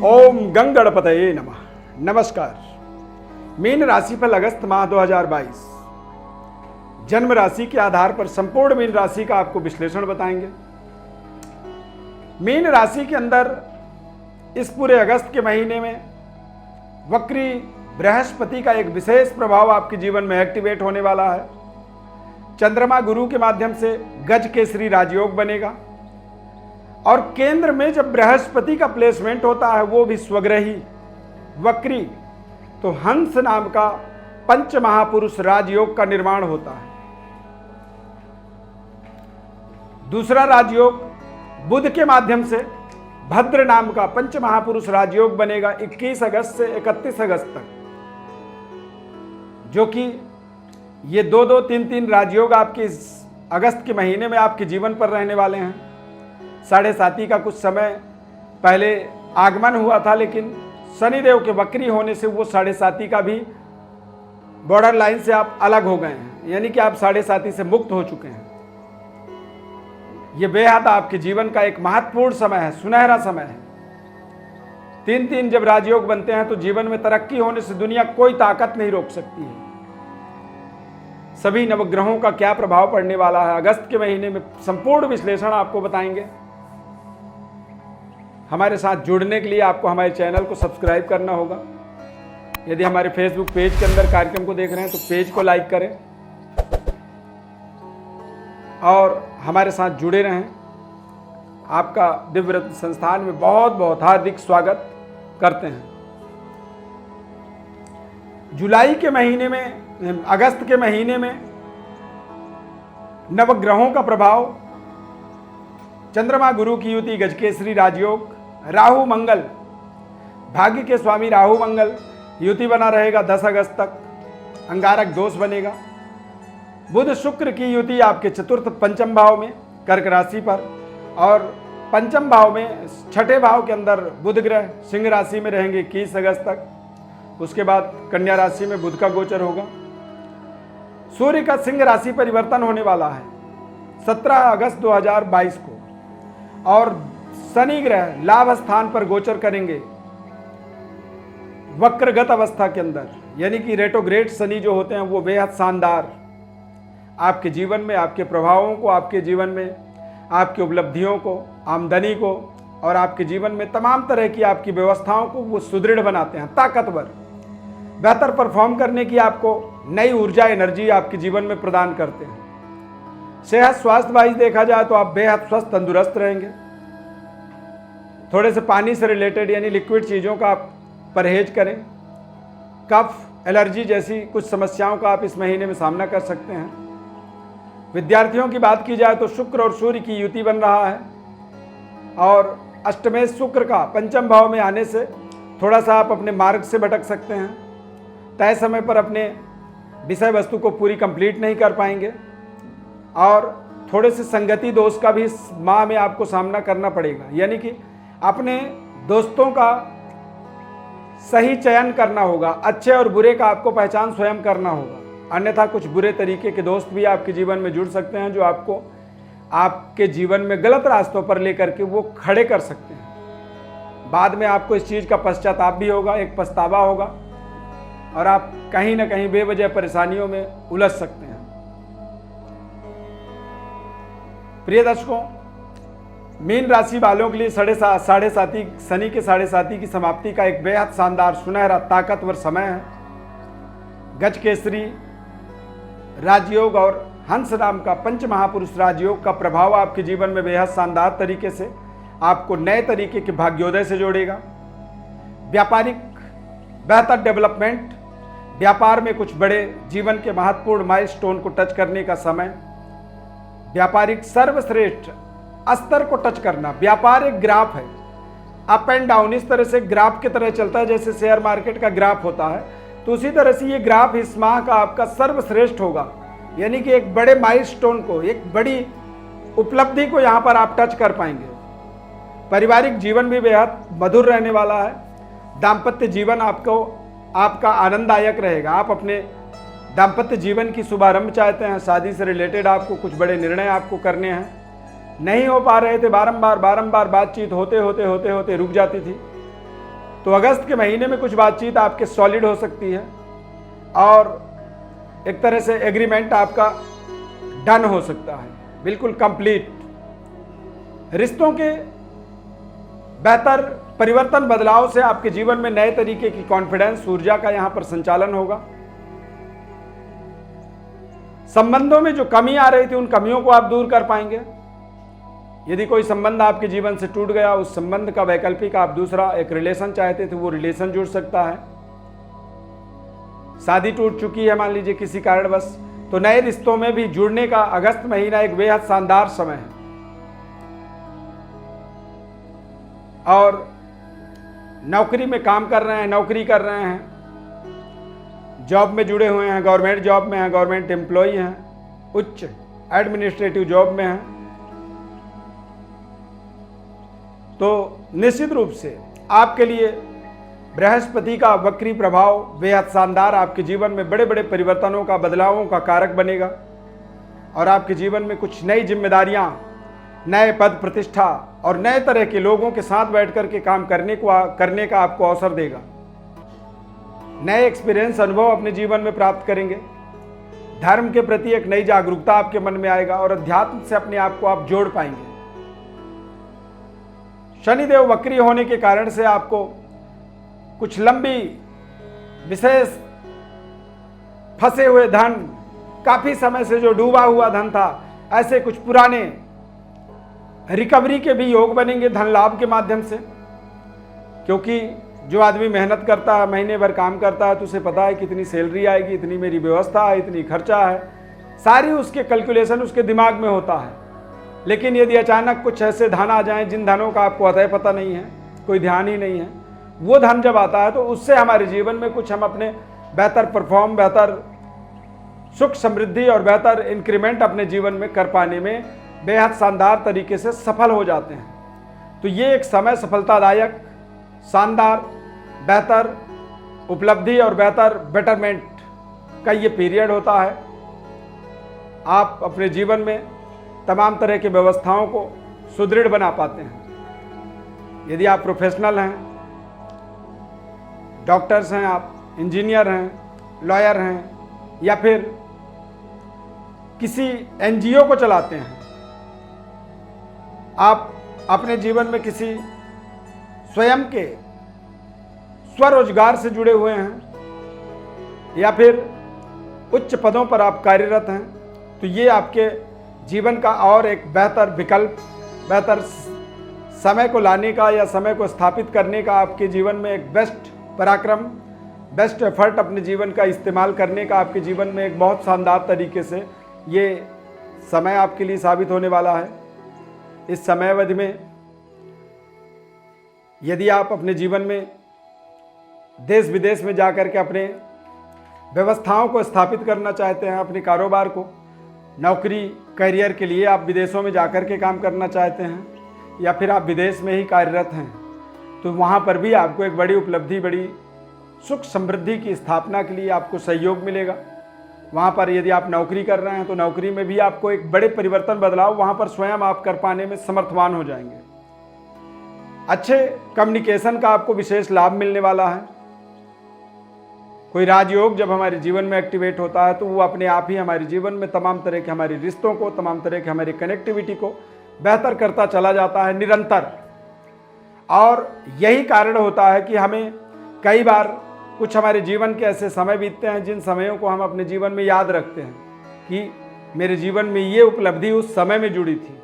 ओम गंगणपतये नमः। नमस्कार। मीन राशि पर अगस्त माह 2022 जन्म राशि के आधार पर संपूर्ण मीन राशि का आपको विश्लेषण बताएंगे। मीन राशि के अंदर इस पूरे अगस्त के महीने में वक्री बृहस्पति का एक विशेष प्रभाव आपके जीवन में एक्टिवेट होने वाला है। चंद्रमा गुरु के माध्यम से गज केसरी राजयोग बनेगा और केंद्र में जब बृहस्पति का प्लेसमेंट होता है वो भी स्वग्रही वक्री, तो हंस नाम का पंच महापुरुष राजयोग का निर्माण होता है। दूसरा राजयोग बुध के माध्यम से भद्र नाम का पंच महापुरुष राजयोग बनेगा 21 अगस्त से 31 अगस्त तक, जो कि ये 2-2, 3-3 राजयोग आपके इस अगस्त के महीने में आपके जीवन पर रहने वाले हैं। 7.5 का कुछ समय पहले आगमन हुआ था, लेकिन शनिदेव के वक्री होने से वो 7.5 का भी बॉर्डर लाइन से आप अलग हो गए हैं, यानी कि आप 7.5 से मुक्त हो चुके हैं। ये बेहद आपके जीवन का एक महत्वपूर्ण समय है, सुनहरा समय है। 3-3 जब राजयोग बनते हैं तो जीवन में तरक्की होने से दुनिया कोई ताकत नहीं रोक सकती है। सभी नवग्रहों का क्या प्रभाव पड़ने वाला है अगस्त के महीने में, संपूर्ण विश्लेषण आपको बताएंगे। हमारे साथ जुड़ने के लिए आपको हमारे चैनल को सब्सक्राइब करना होगा। यदि हमारे फेसबुक पेज के अंदर कार्यक्रम को देख रहे हैं तो पेज को लाइक करें और हमारे साथ जुड़े रहें। आपका दिव्य रत्न संस्थान में बहुत बहुत हार्दिक स्वागत करते हैं। जुलाई के महीने में, अगस्त के महीने में नवग्रहों का प्रभाव, चंद्रमा गुरु की युति गजकेसरी राजयोग, राहु मंगल, भाग्य के स्वामी राहु मंगल युति बना रहेगा 10 अगस्त तक। अंगारक दोष बनेगा। बुध शुक्र की युति आपके चतुर्थ पंचम भाव में कर्क राशि पर, और पंचम भाव में छठे भाव के अंदर बुध ग्रह सिंह राशि में रहेंगे 21 अगस्त तक। उसके बाद कन्या राशि में बुध का गोचर होगा। सूर्य का सिंह राशि परिवर्तन होने वाला है 17 अगस्त 2022 को, और शनि ग्रह लाभ स्थान पर गोचर करेंगे वक्रगत अवस्था के अंदर, यानी कि रेट्रोग्रेड शनि जो होते हैं वो बेहद शानदार आपके जीवन में, आपके प्रभावों को, आपके जीवन में आपकी उपलब्धियों को, आमदनी को और आपके जीवन में तमाम तरह की आपकी व्यवस्थाओं को वो सुदृढ़ बनाते हैं, ताकतवर, बेहतर परफॉर्म करने की आपको नई ऊर्जा, एनर्जी आपके जीवन में प्रदान करते हैं। सेहत स्वास्थ्य वाइज देखा जाए तो आप बेहद स्वस्थ तंदुरुस्त रहेंगे। थोड़े से पानी से रिलेटेड यानी लिक्विड चीज़ों का आप परहेज करें। कफ, एलर्जी जैसी कुछ समस्याओं का आप इस महीने में सामना कर सकते हैं। विद्यार्थियों की बात की जाए तो शुक्र और सूर्य की युति बन रहा है, और अष्टमेश शुक्र का पंचम भाव में आने से थोड़ा सा आप अपने मार्ग से भटक सकते हैं। तय समय पर अपने विषय वस्तु को पूरी कंप्लीट नहीं कर पाएंगे, और थोड़े से संगति दोष का भी इस माह में आपको सामना करना पड़ेगा, यानी कि अपने दोस्तों का सही चयन करना होगा। अच्छे और बुरे का आपको पहचान स्वयं करना होगा, अन्यथा कुछ बुरे तरीके के दोस्त भी आपके जीवन में जुड़ सकते हैं, जो आपको आपके जीवन में गलत रास्तों पर लेकर के वो खड़े कर सकते हैं। बाद में आपको इस चीज़ का पश्चाताप भी होगा, एक पछतावा होगा, और आप कहीं ना कहीं बेवजह परेशानियों में उलझ सकते हैं। प्रिय दर्शकों, मीन राशि वालों के लिए 7.5 शनि के 7.5 की समाप्ति का एक बेहद शानदार, सुनहरा, ताकतवर समय है। गज केसरी राजयोग और हंस नाम का पंच महापुरुष राजयोग का प्रभाव आपके जीवन में बेहद शानदार तरीके से आपको नए तरीके के भाग्योदय से जोड़ेगा। व्यापारिक बेहतर डेवलपमेंट, व्यापार में कुछ बड़े जीवन के महत्वपूर्ण माइलस्टोन को टच करने का समय, व्यापारिक सर्वश्रेष्ठ स्तर को टच करना। व्यापार एक ग्राफ है, अप एंड डाउन, इस तरह से ग्राफ की तरह चलता है जैसे शेयर मार्केट का ग्राफ होता है, तो उसी तरह से ये ग्राफ इस माह का आपका सर्वश्रेष्ठ होगा, यानी कि एक बड़े माइलस्टोन को, एक बड़ी उपलब्धि को यहाँ पर आप टच कर पाएंगे। पारिवारिक जीवन भी बेहद मधुर रहने वाला है। दाम्पत्य जीवन आपका आनंददायक रहेगा। आप अपने दाम्पत्य जीवन की शुभारंभ चाहते हैं, शादी से रिलेटेड आपको कुछ बड़े निर्णय आपको करने हैं, नहीं हो पा रहे थे, बारंबार बातचीत होते होते रुक जाती थी, तो अगस्त के महीने में कुछ बातचीत आपके सॉलिड हो सकती है और एक तरह से एग्रीमेंट आपका डन हो सकता है, बिल्कुल कंप्लीट। रिश्तों के बेहतर परिवर्तन बदलाव से आपके जीवन में नए तरीके की कॉन्फिडेंस ऊर्जा का यहां पर संचालन होगा। संबंधों में जो कमी आ रही थी उन कमियों को आप दूर कर पाएंगे। यदि कोई संबंध आपके जीवन से टूट गया, उस संबंध का वैकल्पिक आप दूसरा एक रिलेशन चाहते थे, वो रिलेशन जुड़ सकता है। शादी टूट चुकी है मान लीजिए किसी कारणवश, तो नए रिश्तों में भी जुड़ने का अगस्त महीना एक बेहद शानदार समय है। और नौकरी में काम कर रहे हैं, नौकरी कर रहे हैं, जॉब में जुड़े हुए हैं, गवर्नमेंट जॉब में हैं, गवर्नमेंट एम्प्लॉई हैं, उच्च एडमिनिस्ट्रेटिव जॉब में हैं, तो निश्चित रूप से आपके लिए बृहस्पति का वक्री प्रभाव बेहद शानदार आपके जीवन में बड़े बड़े परिवर्तनों का, बदलावों का कारक बनेगा और आपके जीवन में कुछ नई जिम्मेदारियां, नए पद प्रतिष्ठा और नए तरह के लोगों के साथ बैठकर के काम करने का आपको अवसर देगा। नए एक्सपीरियंस, अनुभव अपने जीवन में प्राप्त करेंगे। धर्म के प्रति एक नई जागरूकता आपके मन में आएगा और अध्यात्म से अपने आप को आप जोड़ पाएंगे। शनिदेव वक्री होने के कारण से आपको कुछ लंबी विशेष फंसे हुए धन, काफी समय से जो डूबा हुआ धन था, ऐसे कुछ पुराने रिकवरी के भी योग बनेंगे धन लाभ के माध्यम से। क्योंकि जो आदमी मेहनत करता है, महीने भर काम करता है, तो उसे पता है कितनी सैलरी आएगी, इतनी मेरी व्यवस्था है, इतनी खर्चा है, सारी उसके कैलकुलेशन उसके दिमाग में होता है। लेकिन यदि अचानक कुछ ऐसे धन आ जाएं जिन धनों का आपको अतः पता नहीं है, कोई ध्यान ही नहीं है, वो धन जब आता है तो उससे हमारे जीवन में कुछ हम अपने बेहतर परफॉर्म, बेहतर सुख समृद्धि और बेहतर इंक्रीमेंट अपने जीवन में कर पाने में बेहद शानदार तरीके से सफल हो जाते हैं। तो ये एक समय सफलतादायक, शानदार, बेहतर उपलब्धि और बेहतर बेटरमेंट का ये पीरियड होता है। आप अपने जीवन में तमाम तरह की व्यवस्थाओं को सुदृढ़ बना पाते हैं। यदि आप प्रोफेशनल हैं, डॉक्टर्स हैं, आप इंजीनियर हैं, लॉयर हैं, या फिर किसी एनजीओ को चलाते हैं, आप अपने जीवन में किसी स्वयं के स्वरोजगार से जुड़े हुए हैं, या फिर उच्च पदों पर आप कार्यरत हैं, तो ये आपके जीवन का और एक बेहतर विकल्प, बेहतर समय को लाने का या समय को स्थापित करने का, आपके जीवन में एक बेस्ट पराक्रम, बेस्ट एफर्ट अपने जीवन का इस्तेमाल करने का आपके जीवन में एक बहुत शानदार तरीके से ये समय आपके लिए साबित होने वाला है। इस समय अवधि में यदि आप अपने जीवन में देश विदेश में जाकर के अपने व्यवस्थाओं को स्थापित करना चाहते हैं, अपने कारोबार को, नौकरी करियर के लिए आप विदेशों में जाकर के काम करना चाहते हैं, या फिर आप विदेश में ही कार्यरत हैं, तो वहाँ पर भी आपको एक बड़ी उपलब्धि, बड़ी सुख समृद्धि की स्थापना के लिए आपको सहयोग मिलेगा। वहाँ पर यदि आप नौकरी कर रहे हैं तो नौकरी में भी आपको एक बड़े परिवर्तन, बदलाव वहाँ पर स्वयं आप कर पाने में समर्थवान हो जाएंगे। अच्छे कम्युनिकेशन का आपको विशेष लाभ मिलने वाला है। कोई राजयोग जब हमारे जीवन में एक्टिवेट होता है तो वो अपने आप ही हमारे जीवन में तमाम तरह के हमारे रिश्तों को, तमाम तरह के हमारी कनेक्टिविटी को बेहतर करता चला जाता है निरंतर। और यही कारण होता है कि हमें कई बार कुछ हमारे जीवन के ऐसे समय बीतते हैं जिन समयों को हम अपने जीवन में याद रखते हैं कि मेरे जीवन में ये उपलब्धि उस समय में जुड़ी थी।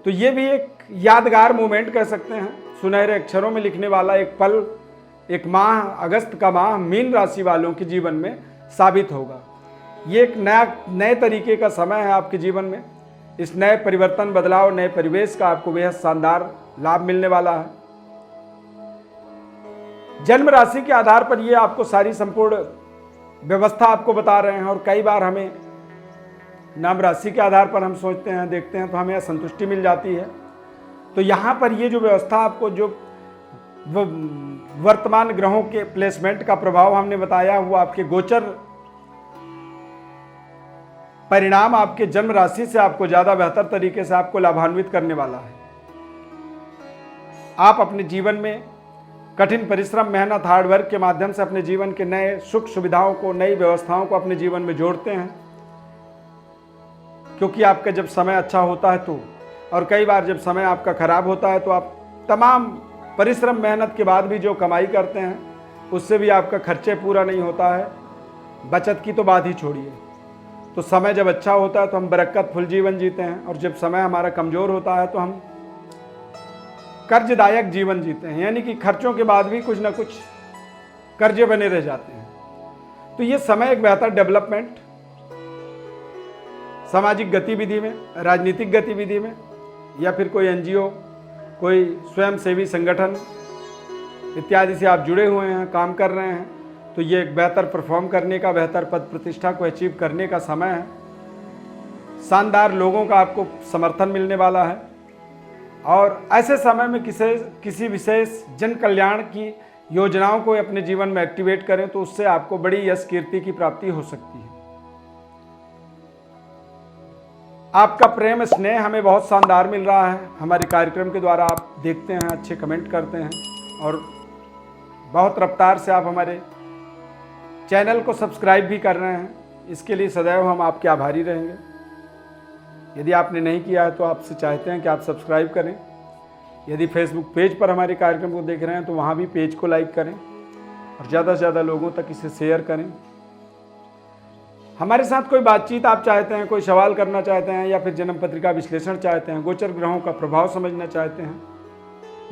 तो ये भी एक यादगार मोमेंट कह सकते हैं, सुनहरे अक्षरों में लिखने वाला एक पल, एक माह, अगस्त का माह मीन राशि वालों के जीवन में साबित होगा। ये एक नए तरीके का समय है आपके जीवन में। इस नए परिवर्तन, बदलाव, नए परिवेश का आपको बेहद शानदार लाभ मिलने वाला है। जन्म राशि के आधार पर ये आपको सारी संपूर्ण व्यवस्था आपको बता रहे हैं, और कई बार हमें नाम राशि के आधार पर हम सोचते हैं, देखते हैं तो हमें असंतुष्टि मिल जाती है। तो यहाँ पर ये जो व्यवस्था आपको, जो वर्तमान ग्रहों के प्लेसमेंट का प्रभाव हमने बताया, वो आपके गोचर परिणाम आपके जन्म राशि से आपको ज्यादा बेहतर तरीके से आपको लाभान्वित करने वाला है। आप अपने जीवन में कठिन परिश्रम, मेहनत, हार्ड वर्क के माध्यम से अपने जीवन के नए सुख सुविधाओं को, नई व्यवस्थाओं को अपने जीवन में जोड़ते हैं। क्योंकि आपका जब समय अच्छा होता है तो, और कई बार जब समय आपका खराब होता है तो आप तमाम परिश्रम मेहनत के बाद भी जो कमाई करते हैं उससे भी आपका खर्चे पूरा नहीं होता है, बचत की तो बात ही छोड़िए। तो समय जब अच्छा होता है तो हम बरकत फुल जीवन जीते हैं, और जब समय हमारा कमज़ोर होता है तो हम कर्जदायक जीवन जीते हैं, यानी कि खर्चों के बाद भी कुछ ना कुछ कर्जे बने रह जाते हैं। तो ये समय एक बेहतर डेवलपमेंट सामाजिक गतिविधि में, राजनीतिक गतिविधि में, या फिर कोई एनजीओ, कोई स्वयंसेवी संगठन इत्यादि से आप जुड़े हुए हैं, काम कर रहे हैं, तो ये एक बेहतर परफॉर्म करने का, बेहतर पद प्रतिष्ठा को अचीव करने का समय है। शानदार लोगों का आपको समर्थन मिलने वाला है, और ऐसे समय में किसी विशेष जन कल्याण की योजनाओं को अपने जीवन में एक्टिवेट करें तो उससे आपको बड़ी यश कीर्ति की प्राप्ति हो सकती है। आपका प्रेम स्नेह हमें बहुत शानदार मिल रहा है। हमारे कार्यक्रम के द्वारा आप देखते हैं, अच्छे कमेंट करते हैं, और बहुत रफ्तार से आप हमारे चैनल को सब्सक्राइब भी कर रहे हैं। इसके लिए सदैव हम आपके आभारी रहेंगे। यदि आपने नहीं किया है तो आपसे चाहते हैं कि आप सब्सक्राइब करें। यदि फेसबुक पेज पर हमारे कार्यक्रम को देख रहे हैं तो वहाँ भी पेज को लाइक करें, और ज़्यादा से ज़्यादा लोगों तक इसे शेयर करें। हमारे साथ कोई बातचीत आप चाहते हैं, कोई सवाल करना चाहते हैं, या फिर जन्म पत्रिका विश्लेषण चाहते हैं, गोचर ग्रहों का प्रभाव समझना चाहते हैं,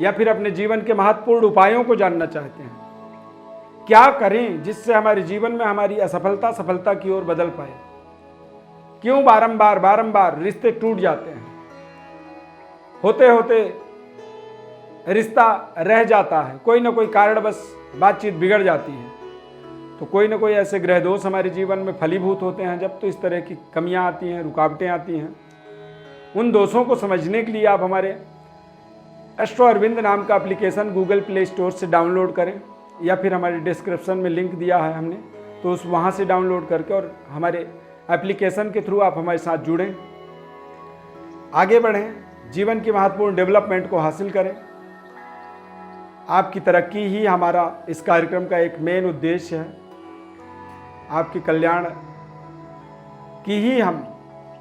या फिर अपने जीवन के महत्वपूर्ण उपायों को जानना चाहते हैं, क्या करें जिससे हमारे जीवन में हमारी असफलता सफलता की ओर बदल पाए, क्यों बारंबार रिश्ते टूट जाते हैं, होते होते रिश्ता रह जाता है, कोई ना कोई कारणवश बातचीत बिगड़ जाती है, तो कोई ना कोई ऐसे ग्रह दोष हमारे जीवन में फलीभूत होते हैं जब तो इस तरह की कमियां आती हैं, रुकावटें आती हैं। उन दोषों को समझने के लिए आप हमारे एस्ट्रो अरविंद नाम का एप्लीकेशन गूगल प्ले स्टोर से डाउनलोड करें, या फिर हमारे डिस्क्रिप्शन में लिंक दिया है हमने, तो उस वहाँ से डाउनलोड करके और हमारे एप्लीकेशन के थ्रू आप हमारे साथ जुड़ें, आगे बढ़ें, जीवन की महत्वपूर्ण डेवलपमेंट को हासिल करें। आपकी तरक्की ही हमारा इस कार्यक्रम का एक मेन उद्देश्य है। आपके कल्याण की ही हम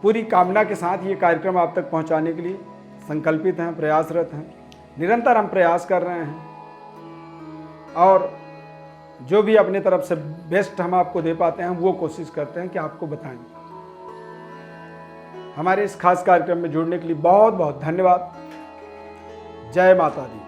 पूरी कामना के साथ ये कार्यक्रम आप तक पहुंचाने के लिए संकल्पित हैं, प्रयासरत हैं। निरंतर हम प्रयास कर रहे हैं, और जो भी अपने तरफ से बेस्ट हम आपको दे पाते हैं वो कोशिश करते हैं कि आपको बताएं। हमारे इस खास कार्यक्रम में जुड़ने के लिए बहुत बहुत धन्यवाद। जय माता दी।